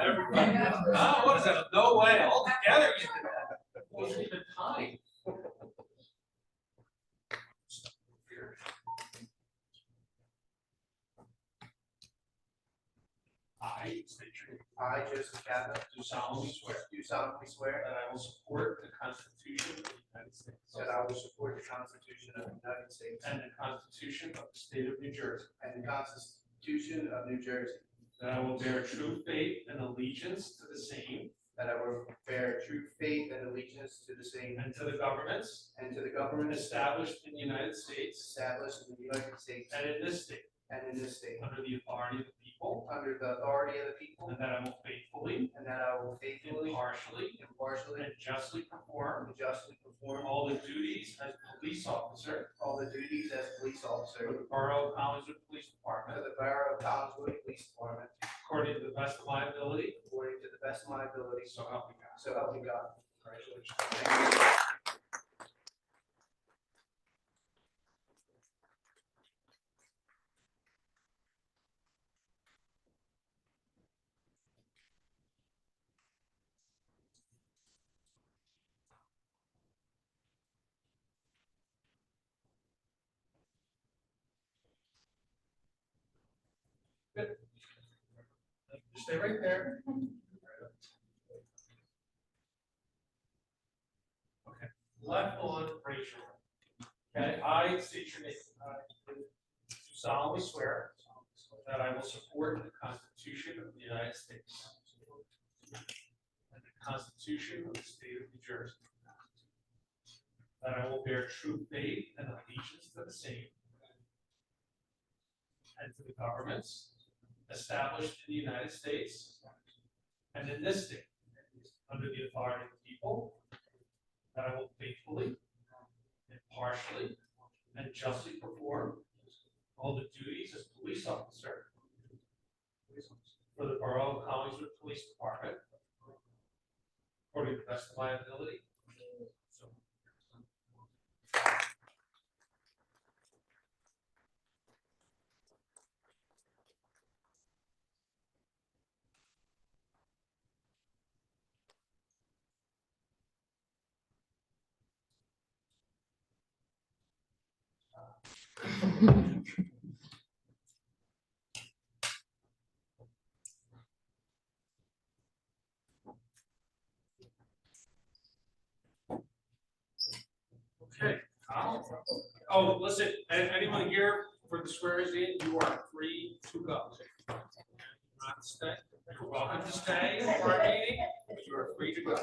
Everybody. Oh, what is that? No way. All together you did that. It wasn't even time. I state your name. I, Joseph Kappa, Do solemnly swear that that I will support the Constitution of the United States I will support the Constitution of the United States and the Constitution of the State of New Jersey, and the Constitution of New Jersey, that I will bear true faith and allegiance to the same that I will bear true faith and allegiance to the same and to the governments and to the government established in the United States established in the United States and in this state and in this state, under the authority of the people, under the authority of the people, and that I will faithfully, and that I will faithfully, impartially, impartially, and justly perform and justly perform all the duties as police officer all the duties as police for officer the Borough of Collingswood Police for Department the Borough of Collingswood Police Department, according to the best of my ability, according to the best of my ability, so help me God. so help me God. Congratulations. Good. Stay right there. Okay, left on, raise your right. Okay, I state your name. I do solemnly swear that I will support the Constitution of the United States and the Constitution of the State of New Jersey, that I will bear true faith and allegiance to the same and to the governments established in the United States and in this state under the authority of the people, that I will faithfully, impartially, and justly perform all the duties as police officer for the Borough of Collingswood Police Department according to the best of my ability. So, okay. Oh, listen, anyone here for the swearing in, you are free to go. Not to stay. You're welcome to stay for our meeting, but you are free to go.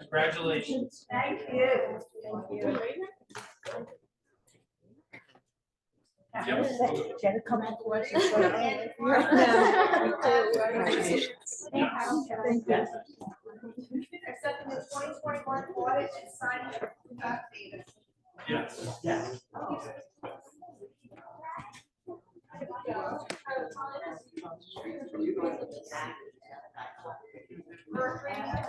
Congratulations. Thank you. Thank you. Yep. Jenna, come out for us. Accepting the 2021 audit and signing of affidavit. Yes. Yes. For agreement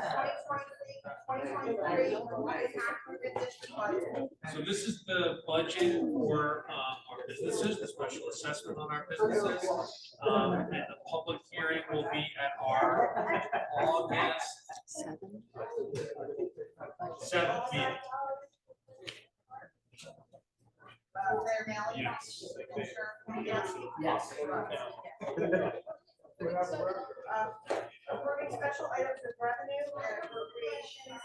2023, accurate district budget. So this is the budget for our businesses, the special assessment on our businesses. And the public hearing will be at our August 7th meeting. Their mailing. Yes. Yes. Yes. Approving special items of revenue and appropriations,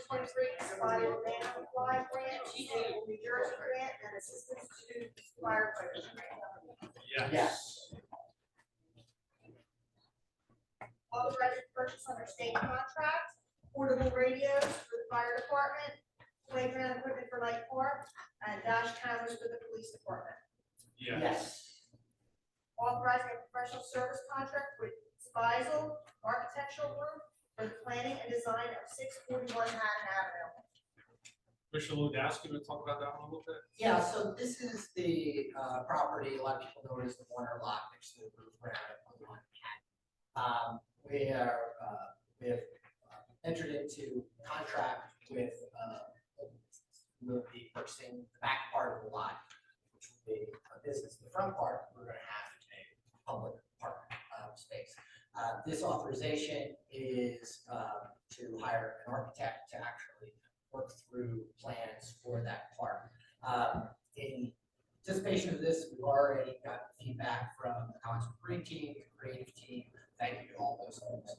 2023 Inspire Fly Grant, State of New Jersey Grant, and assistance to firefighters grant. Yes. Authorized purchase under state contract, portable radios for the fire department, playground equipment for Light Park, and dash cameras for the police department. Yes. Authorizing a professional service contract with Speisel Architectural Group for the planning and design of 641 Manhattan Avenue. Commissioner Lewandowski, want to talk about that one a little bit? Yeah, so this is the property, a lot of people know it as the Warner Lot next to the Blue Granite on Manhattan. We have entered into contract with, we'll be purchasing the back part of the lot, which will be a business. The front part, we're gonna have a public park space. This authorization is to hire an architect to actually work through plans for that park. In anticipation of this, we've already got feedback from the Concept Green team, the creative team. Thank you to all those folks.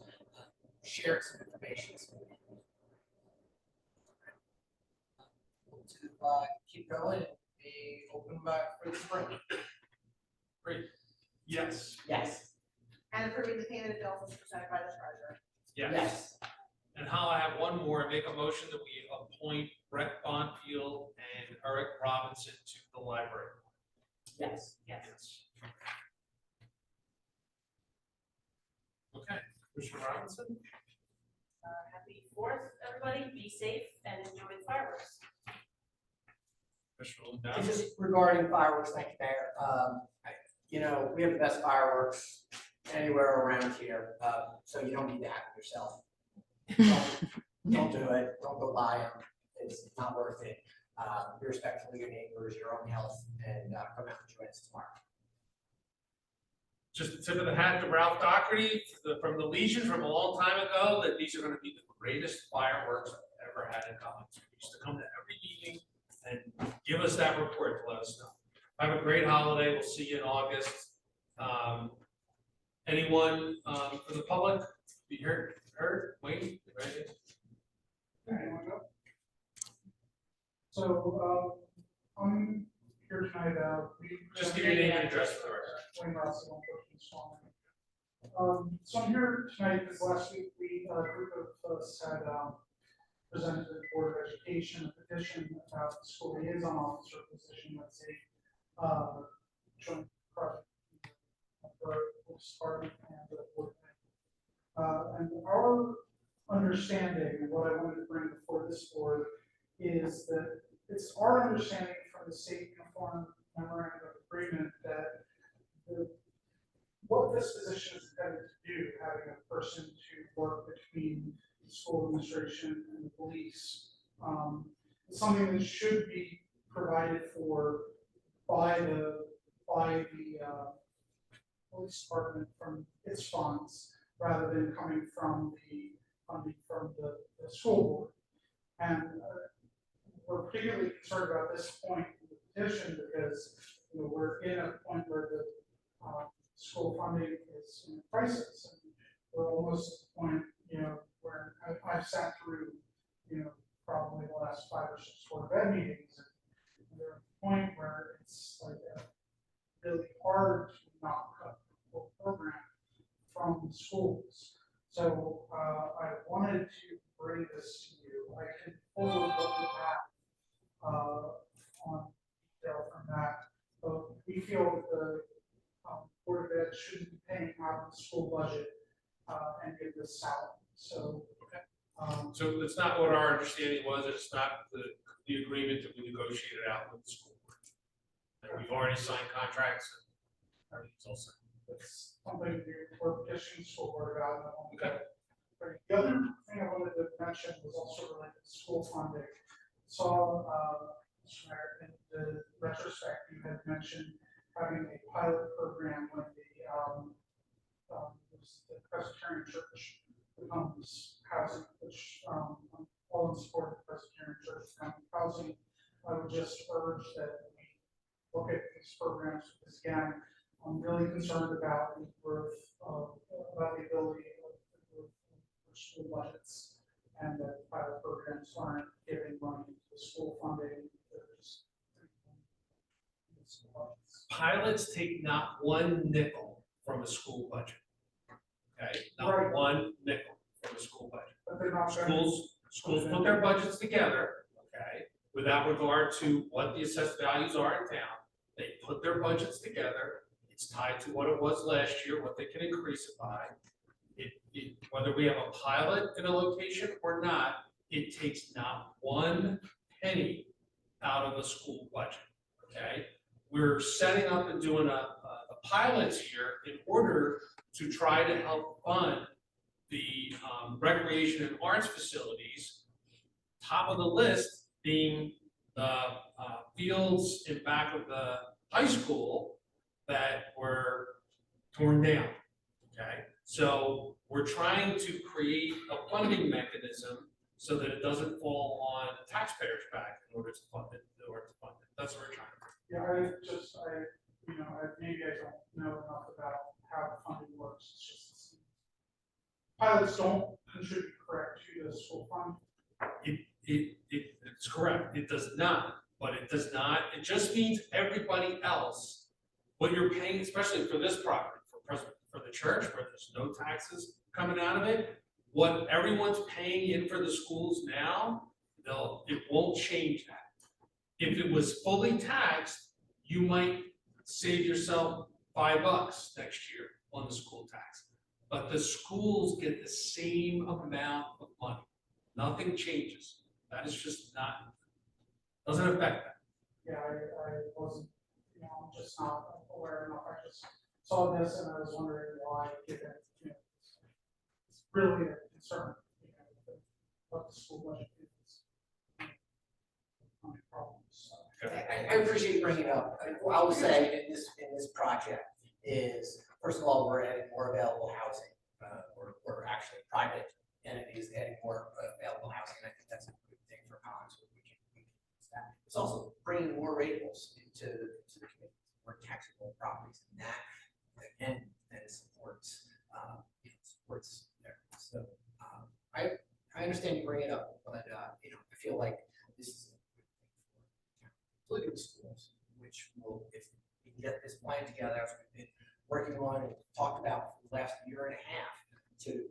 Shared some information. To keep going and be open back for the spring. Great. Yes, Yes. And approving the payment of bills as presented by the treasurer. yes. And how I have one more, make a motion that we appoint Brett Bonfield and Eric Robinson to the library. Yes. Yes. Okay, Commissioner Robinson? Happy 4th, everybody. Be safe and enjoy the fireworks. Commissioner And Lundowski? just regarding fireworks, thank you, Mayor. You know, we have the best fireworks anywhere around here, so you don't need to hack yourself. Don't do it. Don't go buy them. It's not worth it. Be respectful of your neighbors, your own health, and come out and join us tomorrow. Just the tip of the hat to Ralph Doherty from the Legion from a long time ago, that these are gonna be the greatest fireworks I've ever had in college. He used to come to every meeting and give us that report to let us know. Have a great holiday. We'll see you in August. Anyone from the public be heard? Wayne, you ready? Anyone go? So, I'm here tonight, Just give your name and address for the record. Wayne Russell, I'm Swan. So I'm here tonight because last week a group of us had presented to the Board of Education a petition about the school liaison officer position. That's a joint project for the police department and the board. And our understanding, and what I wanted to bring before this board, is that it's our understanding from the state uniform memorandum of agreement that what this position is intended to do, having a person to work between the school administration and the police, is something that should be provided for by the police department from its funds, rather than coming from the funding from the school board. And we're particularly concerned about this point in the petition because we're in a point where the school funding is in crisis. And we're almost at the point, where I've sat through, probably the last 5 or 6 Board of Ed meetings, and we're at a point where it's like really hard to not cut the whole program from the schools. So I wanted to bring this to you. I can forward what we have on detail from that, but we feel that the Board of Ed shouldn't be paying out of the school budget and give this out. So, So it's not what our understanding was, it's not the agreement that we negotiated out with the school board. And we've already signed contracts and everything's all set. it's something we're petitioning the school board about. Okay. But the other thing I wanted to mention was also related to school funding. So, Mr. Mayor, in the retrospect, you had mentioned having a pilot program when the Presbyterian Church becomes housing, which I'm all in support of the Presbyterian Church becoming housing. I would just urge that we look at these programs, because again, I'm really concerned about the growth about the ability of school budgets, and that pilot programs aren't giving money to school funding. Pilots take not one nickel from a school budget. Okay, not Right. one nickel from a school budget. But they're not. Schools put their budgets together, okay, without regard to what the assessed values are in town. They put their budgets together. It's tied to what it was last year, what they can increase it by. Whether we have a pilot in a location or not, it takes not one penny out of the school budget, okay? We're setting up and doing the pilots here in order to try to help fund the recreation and arts facilities. Top of the list being the fields in back of the high school that were torn down, okay? So we're trying to create a funding mechanism so that it doesn't fall on taxpayers' back in order to fund it, That's what we're trying to do. Yeah, maybe I don't know enough about how the funding works, it's just. Pilots don't contribute correct to the school fund. It's correct, it does not, but it just means everybody else, what you're paying, especially for this property, for the church, where there's no taxes coming out of it, what everyone's paying in for the schools now, it won't change that. If it was fully taxed, you might save yourself $5 next year on the school tax. But the schools get the same amount of money, nothing changes. That is just doesn't affect that. Yeah, I wasn't, I'm just not aware enough, I just saw this and I was wondering why, given, it's really a concern, what the school budget is. Problems, so. I appreciate you bringing it up. What I will say in this project is, first of all, we're adding more available housing. We're actually private entities adding more available housing, and I think that's a good thing for Collins. We can use that. It's also bringing more rateables into the community, more taxable properties, and that again then supports there. So I understand you bring it up, but I feel like this is including the schools, which will, if we can get this plan together, as we've been working on and talked about for the last year and a half, to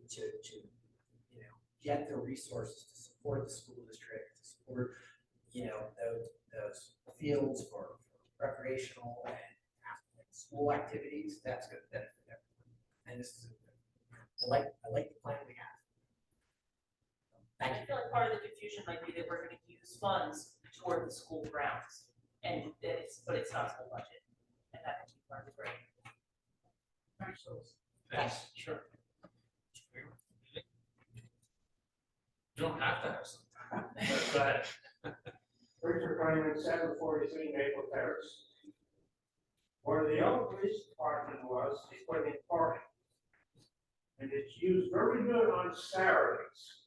get the resources to support the school district, to support those fields for recreational and school activities. That's going to benefit everyone. And this is I like the plan we have. Thank I you. feel like part of the confusion might be that we're gonna use funds toward the school grounds, but it's not school budget, and that would be part of the grant. Thanks, Liz. Thanks, sure. You don't have to have some. Go ahead. Richard Freeman, 743 Maple Terrace. Where the old police department was, they put in parking. And it's used very good on Saturdays,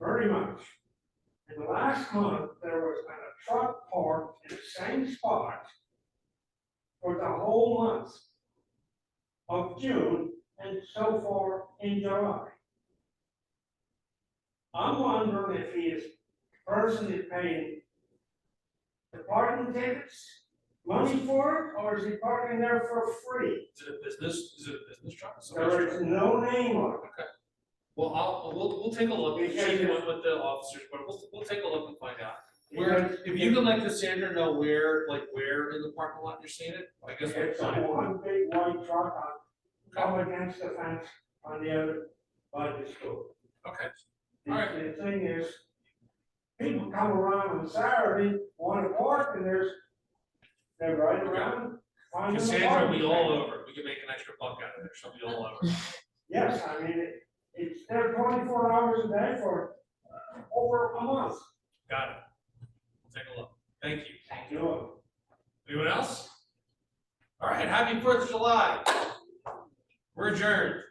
very much. And the last month, there was a truck parked in the same spot for the whole month of June and so far in July. I'm wondering if he is personally paying the parking tickets, money for it, or is he parking there for free? Is it a business truck? There is no name on it. Okay. Well, we'll take a look, we'll check in with the officers, but we'll take a look and find out. Where, if you could let Cassandra know where in the parking lot you're seeing it, I guess we'll It's find it. one big white truck up against the fence on the other by the school. Okay. The thing is, people come around on Saturday, want to park, and they're right around. finding the Cassandra will be parking all space. over, we can make an extra buck out of there, she'll be all over. Yes, I mean, it's there 24 hours a day for over a month. Got it. We'll take a look. Thank you. Thank you. You know, Anyone else? All right, happy 4th of July. We're adjourned.